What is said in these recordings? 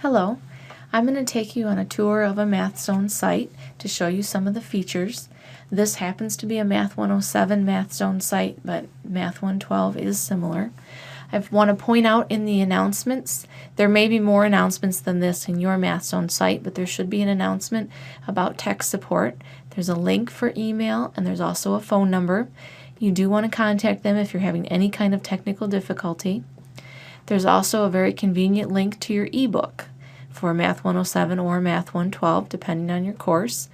Hello, I'm going to take you on a tour of a MathZone site to show you some of the features. This happens to be a Math 107 MathZone site, but Math 112 is similar. I want to point out in the announcements, there may be more announcements than this in your MathZone site, but there should be an announcement about tech support. There's a link for email, and there's also a phone number. You do want to contact them if you're having any kind of technical difficulty. There's also a very convenient link to your ebook for Math 107 or Math 112, depending on your course.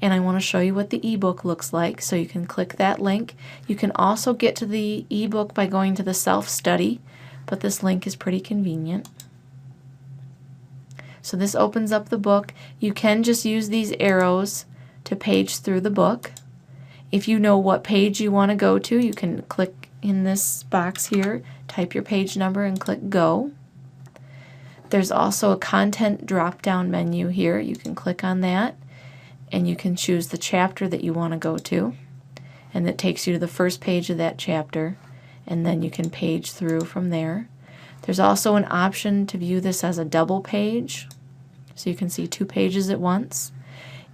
And I want to show you what the ebook looks like, so you can click that link. You can also get to the ebook by going to the self-study, but this link is pretty convenient. So this opens up the book. You can just use these arrows to page through the book. If you know what page you want to go to, you can click in this box here, type your page number and click Go. There's also a content drop-down menu here. You can click on that and you can choose the chapter that you want to go to, and that takes you to the first page of that chapter, and then you can page through from there. There's also an option to view this as a double page, so you can see two pages at once.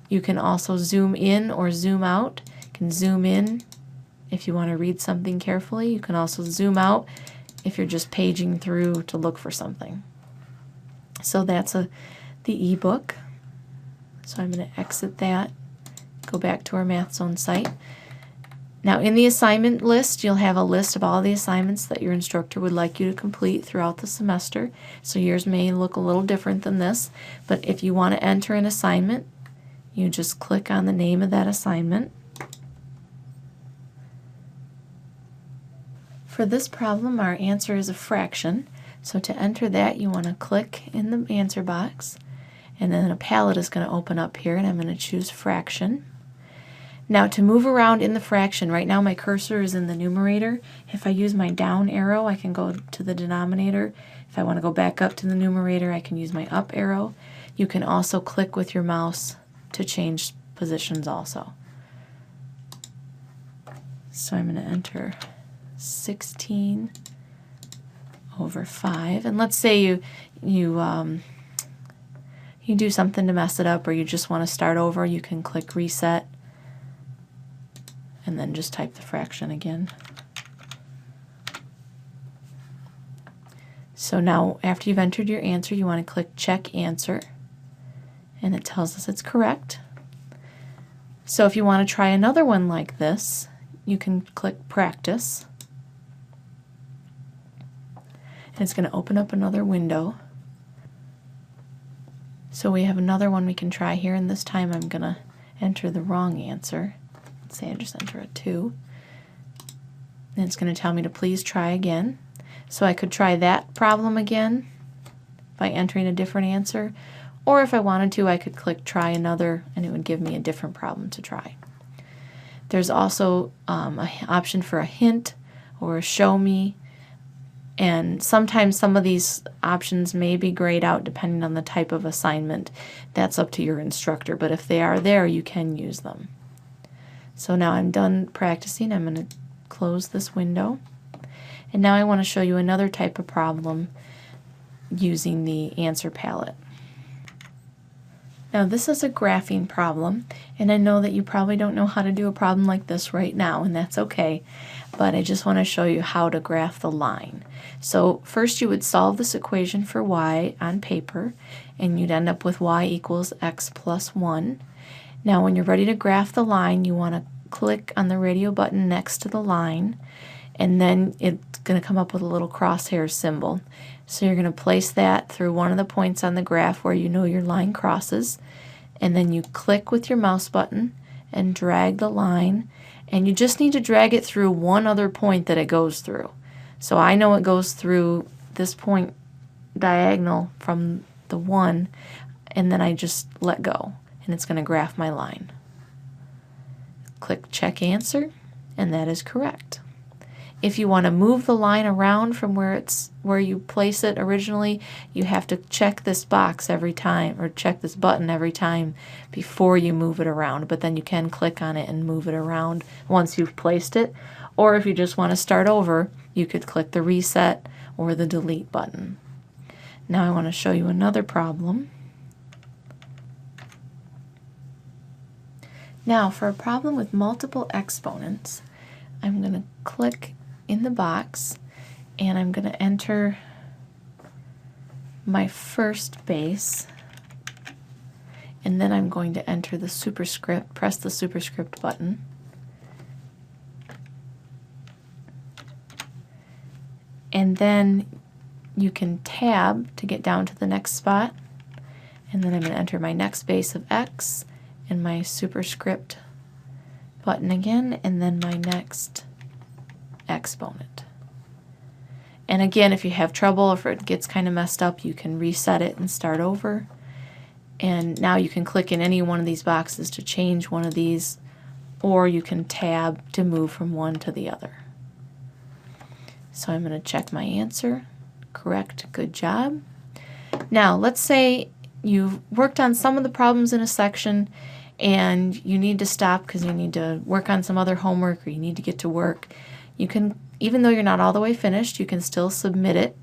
You can also zoom in or zoom out. You can zoom in if you want to read something carefully. You can also zoom out if you're just paging through to look for something. So that's the ebook. So I'm going to exit that, go back to our MathZone site. Now in the assignment list, you'll have a list of all the assignments that your instructor would like you to complete throughout the semester. So yours may look a little different than this, but if you want to enter an assignment, you just click on the name of that assignment. For this problem, our answer is a fraction. So to enter that, you want to click in the answer box, and then a palette is going to open up here, and I'm going to choose fraction. Now to move around in the fraction, right now my cursor is in the numerator. If I use my down arrow, I can go to the denominator. If I want to go back up to the numerator, I can use my up arrow. You can also click with your mouse to change positions also. So I'm going to enter 16 over 5, and let's say you do something to mess it up, or you just want to start over. You can click reset and then just type the fraction again. So now after you've entered your answer, you want to click check answer, and it tells us it's correct. So if you want to try another one like this, you can click practice, and it's going to open up another window. So we have another one we can try here, and this time I'm going to enter the wrong answer. Let's say I just enter a 2. And it's going to tell me to please try again. So I could try that problem again by entering a different answer, or if I wanted to, I could click try another, and it would give me a different problem to try. There's also an option for a hint or a show me. And sometimes some of these options may be grayed out depending on the type of assignment. That's up to your instructor, but if they are there, you can use them. So now I'm done practicing. I'm going to close this window. And now I want to show you another type of problem using the answer palette. Now this is a graphing problem, and I know that you probably don't know how to do a problem like this right now, and that's okay, but I just want to show you how to graph the line. So first you would solve this equation for y on paper, and you'd end up with y equals x plus 1. Now when you're ready to graph the line, you want to click on the radio button next to the line, and then it's going to come up with a little crosshair symbol. So you're going to place that through one of the points on the graph where you know your line crosses, and then you click with your mouse button and drag the line, and you just need to drag it through one other point that it goes through. So I know it goes through this point diagonal from the 1, and then I just let go, and it's going to graph my line. Click check answer, and that is correct. If you want to move the line around from where you place it originally, you have to check this box every time, or check this button every time before you move it around. But then you can click on it and move it around once you've placed it. Or if you just want to start over, you could click the reset or the delete button. Now I want to show you another problem. Now for a problem with multiple exponents, I'm going to click in the box and I'm going to enter my first base, and then I'm going to enter the superscript, press the superscript button. And then you can tab to get down to the next spot, and then I'm going to enter my next base of x and my superscript button again, and then my next exponent. And again, if you have trouble, if it gets kind of messed up, you can reset it and start over. And now you can click in any one of these boxes to change one of these, or you can tab to move from one to the other. So I'm going to check my answer. Correct, good job. Now let's say you've worked on some of the problems in a section and you need to stop because you need to work on some other homework or you need to get to work. You can, even though you're not all the way finished, you can still submit it.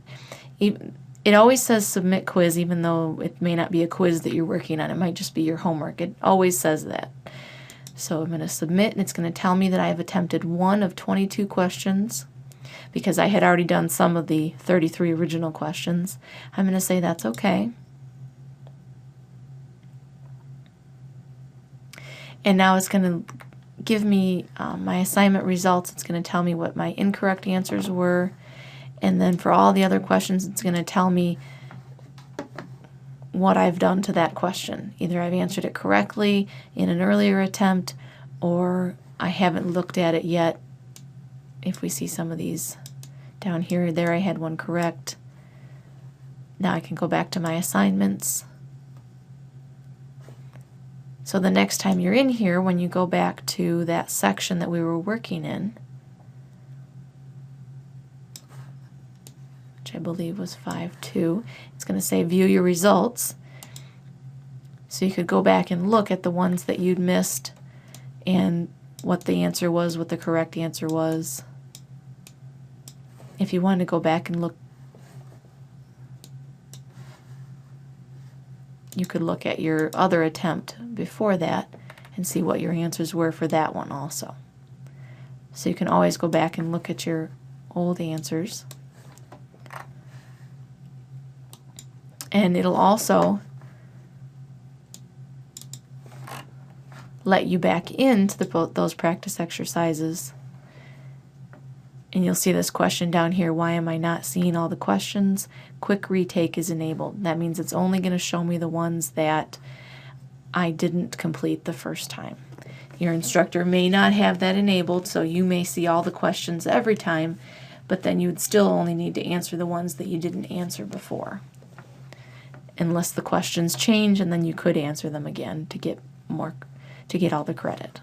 It always says submit quiz, even though it may not be a quiz that you're working on. It might just be your homework. It always says that. So I'm going to submit, and it's going to tell me that I have attempted 1 of 22 questions because I had already done some of the 33 original questions. I'm going to say that's okay. And now it's going to give me my assignment results. It's going to tell me what my incorrect answers were. And then for all the other questions, it's going to tell me what I've done to that question. Either I've answered it correctly in an earlier attempt, or I haven't looked at it yet. If we see some of these down here or there, I had one correct. Now I can go back to my assignments. So the next time you're in here, when you go back to that section that we were working in, which I believe was 5.2, it's going to say view your results. So you could go back and look at the ones that you'd missed and what the answer was, what the correct answer was. If you wanted to go back and look, you could look at your other attempt before that and see what your answers were for that one also. So you can always go back and look at your old answers. And it'll also let you back into those practice exercises. And you'll see this question down here, why am I not seeing all the questions? Quick retake is enabled. That means it's only going to show me the ones that I didn't complete the first time. Your instructor may not have that enabled, so you may see all the questions every time, but then you would still only need to answer the ones that you didn't answer before. Unless the questions change, and then you could answer them again to get all the credit.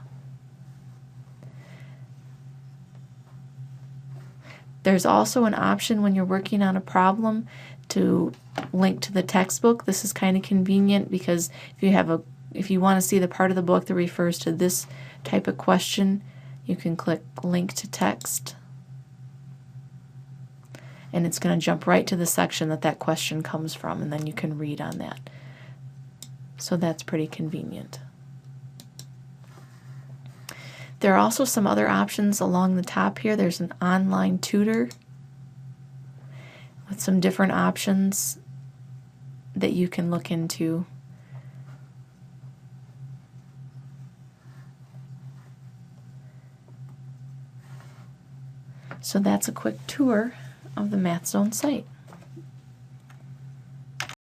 There's also an option when you're working on a problem to link to the textbook. This is kind of convenient because if you want to see the part of the book that refers to this type of question, you can click link to text, and it's going to jump right to the section that question comes from, and then you can read on that. So that's pretty convenient. There are also some other options along the top here. There's an online tutor with some different options that you can look into. So that's a quick tour of the MathZone site.